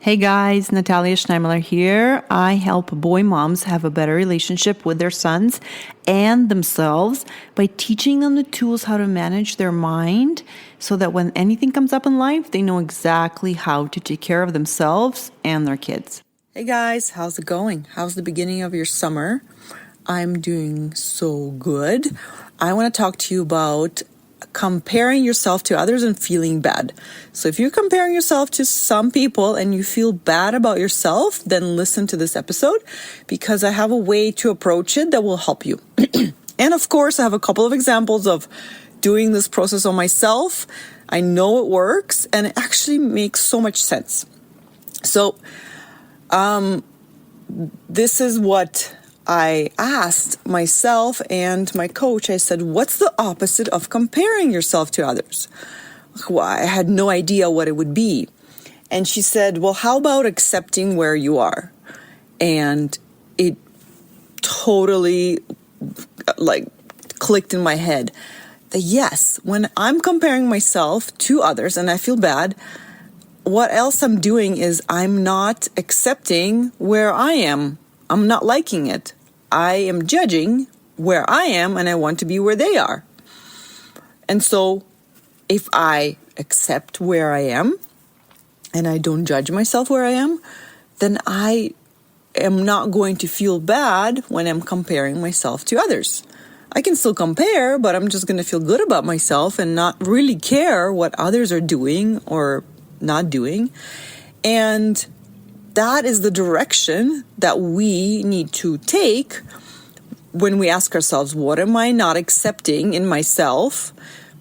Hey guys, Natalia Schneimler here. I help boy moms have a better relationship with their sons and themselves by teaching them the tools how to manage their mind so that when anything comes up in life, they know exactly how to take care of themselves and their kids. Hey guys, how's it going? How's the beginning of your summer? I'm doing so good. I want to talk to you about comparing yourself to others and feeling bad. So if you're comparing yourself to some people and you feel bad about yourself, then listen to this episode because I have a way to approach it that will help you. And of course, I have a couple of examples of doing this process on myself. I know it works and it actually makes so much sense. So, this is what I asked myself and my coach. I said, what's the opposite of comparing yourself to others? Well, I had no idea what it would be. And she said, well, how about accepting where you are? And it totally clicked in my head that yes, when I'm comparing myself to others and I feel bad, what else I'm doing is I'm not accepting where I am. I'm not liking it. I am judging where I am and I want to be where they are. And so if I accept where I am and I don't judge myself where I am, then I am not going to feel bad when I'm comparing myself to others. I can still compare, but I'm just going to feel good about myself and not really care what others are doing or not doing. And that is the direction that we need to take when we ask ourselves, what am I not accepting in myself?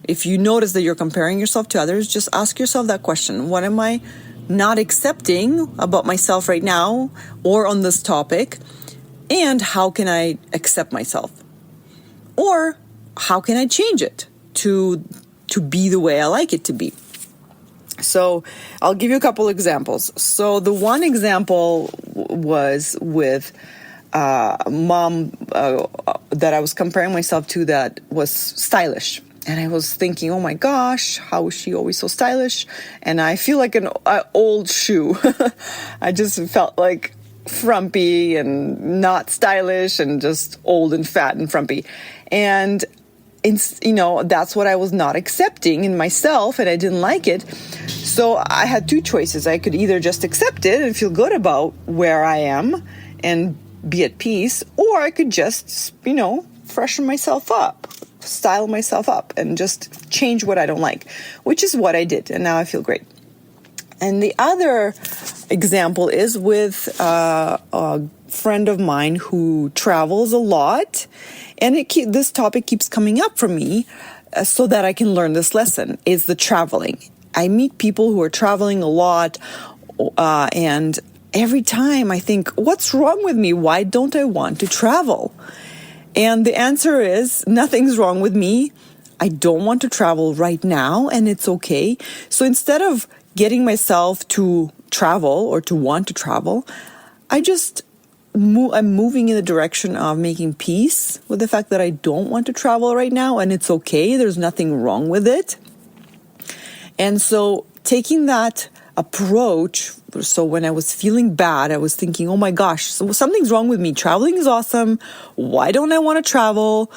If you notice that you're comparing yourself to others, just ask yourself that question. What am I not accepting about myself right now or on this topic? And how can I accept myself? Or how can I change it to be the way I like it to be? So I'll give you a couple examples. So the one example was with mom that I was comparing myself to that was stylish. And I was thinking, oh my gosh, how is she always so stylish? And I feel like an old shoe. I just felt like frumpy and not stylish and just old and fat and frumpy. And that's what I was not accepting in myself, and I didn't like it. So I had two choices. I could either just accept it and feel good about where I am and be at peace, or I could just, freshen myself up, style myself up, and just change what I don't like, which is what I did. And now I feel great. And the other example is with a friend of mine who travels a lot. And this topic keeps coming up for me so that I can learn this lesson, is the traveling. I meet people who are traveling a lot, and every time I think, what's wrong with me? Why don't I want to travel? And the answer is, nothing's wrong with me. I don't want to travel right now, and it's okay. So instead of getting myself to travel or to want to travel, I'm moving in the direction of making peace with the fact that I don't want to travel right now, and it's okay. There's nothing wrong with it. And so taking that approach, so when I was feeling bad, I was thinking, oh my gosh, so something's wrong with me. Traveling is awesome. Why don't I want to travel?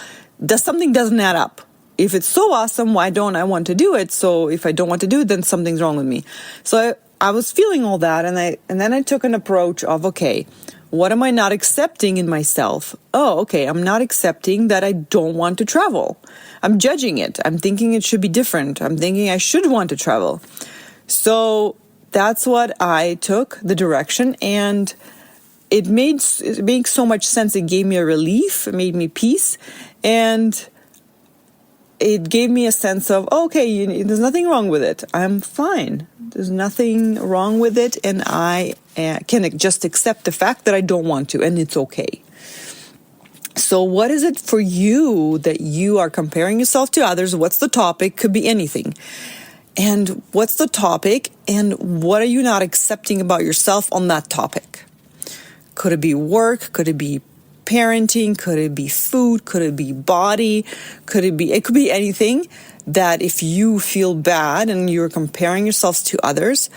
Something doesn't add up. If it's so awesome, why don't I want to do it? So if I don't want to do it, then something's wrong with me. So I was feeling all that, and then I took an approach of, okay, what am I not accepting in myself? Oh, okay, I'm not accepting that I don't want to travel. I'm judging it. I'm thinking it should be different. I'm thinking I should want to travel. So that's what I took, the direction, and it makes so much sense. It gave me a relief. It made me peace. And it gave me a sense of, okay, there's nothing wrong with it. I'm fine. There's nothing wrong with it. And I can just accept the fact that I don't want to, and it's okay. So what is it for you that you are comparing yourself to others? What's the topic? Could be anything. And what's the topic? And what are you not accepting about yourself on that topic? Could it be work? Could it be parenting? Could it be food? Could it be body? It could be anything that if you feel bad and you're comparing yourselves to others,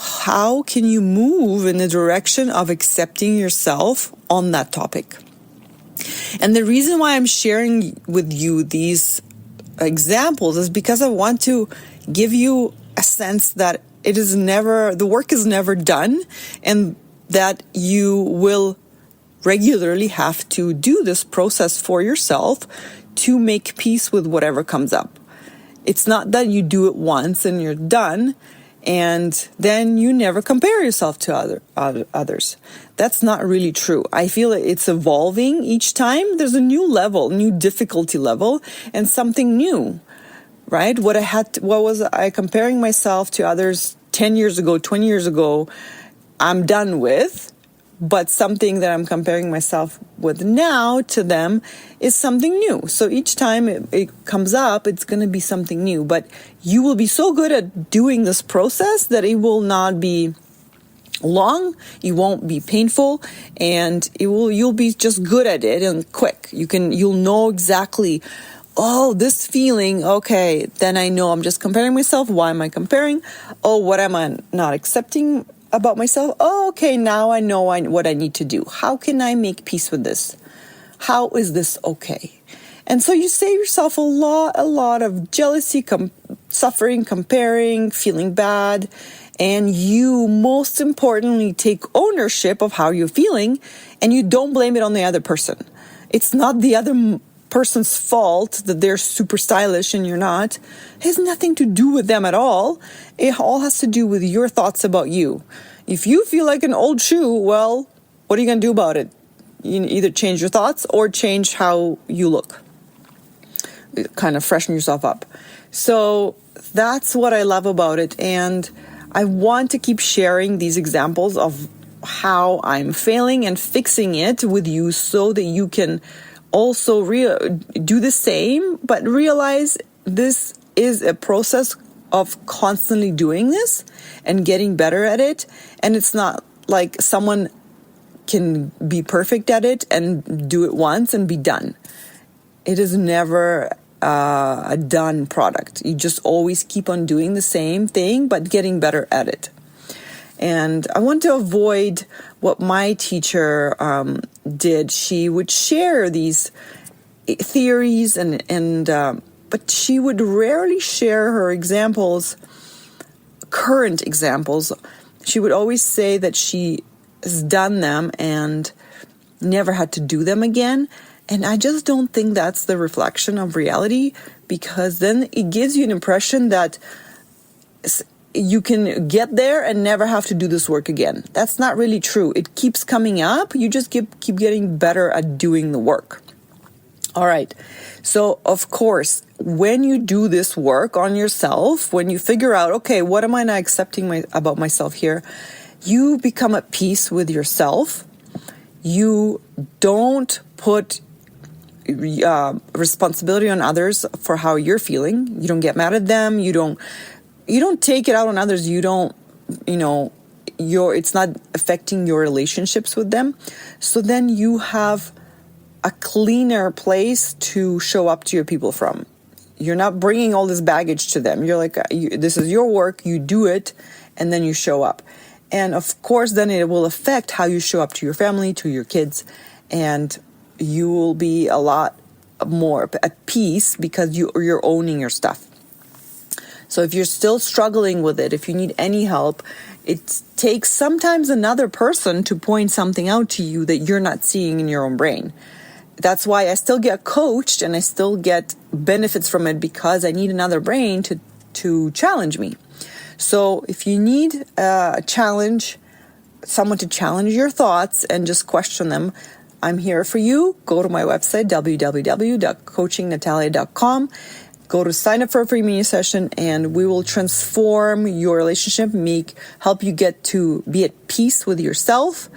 how can you move in the direction of accepting yourself on that topic? And the reason why I'm sharing with you these examples is because I want to give you a sense that the work is never done, and that you will regularly have to do this process for yourself to make peace with whatever comes up. It's not that you do it once and you're done, and then you never compare yourself to others. That's not really true. I feel it's evolving each time. There's a new level, new difficulty level, and something new, right? What was I comparing myself to others 10 years ago, 20 years ago, I'm done with. But something that I'm comparing myself with now to them is something new. So each time it comes up, it's going to be something new. But you will be so good at doing this process that it will not be long, it won't be painful, and you'll be just good at it and quick. You'll know exactly, oh, this feeling, okay, then I know I'm just comparing myself. Why am I comparing? Oh, what am I not accepting about myself? Oh, okay, now I know what I need to do. How can I make peace with this? How is this okay? And so you save yourself a lot of jealousy, suffering, comparing, feeling bad, and you most importantly take ownership of how you're feeling, and you don't blame it on the other person. It's not the other person's fault that they're super stylish and you're not. It has nothing to do with them at all. It all has to do with your thoughts about you. If you feel like an old shoe, well, what are you going to do about it? You either change your thoughts or change how you look. Kind of freshen yourself up. So that's what I love about it. And I want to keep sharing these examples of how I'm failing and fixing it with you so that you can also do the same, but realize this is a process of constantly doing this and getting better at it. And it's not like someone can be perfect at it and do it once and be done. It is never a done product. You just always keep on doing the same thing, but getting better at it. And I want to avoid what my teacher did. She would share these theories, but she would rarely share her examples, current examples. She would always say that she has done them and never had to do them again. And I just don't think that's the reflection of reality, because then it gives you an impression that you can get there and never have to do this work again. That's not really true. It keeps coming up. You just keep getting better at doing the work. All right. So, of course, when you do this work on yourself, when you figure out, okay, what am I not accepting about myself here? You become at peace with yourself. You don't put responsibility on others for how you're feeling. You don't get mad at them. You don't take it out on others. It's not affecting your relationships with them. So then you have a cleaner place to show up to your people from. You're not bringing all this baggage to them. You're like, this is your work, you do it, and then you show up. And of course, then it will affect how you show up to your family, to your kids, and you will be a lot more at peace because you're owning your stuff. So if you're still struggling with it, if you need any help, it takes sometimes another person to point something out to you that you're not seeing in your own brain. That's why I still get coached and I still get benefits from it, because I need another brain to challenge me. So if you need a challenge, someone to challenge your thoughts and just question them, I'm here for you. Go to my website, www.coachingnatalia.com. Go to sign up for a free mini session, and we will transform your relationship, help you get to be at peace with yourself,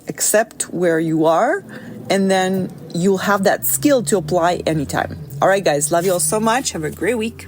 accept where you are, and then you'll have that skill to apply anytime. All right, guys, love you all so much. Have a great week.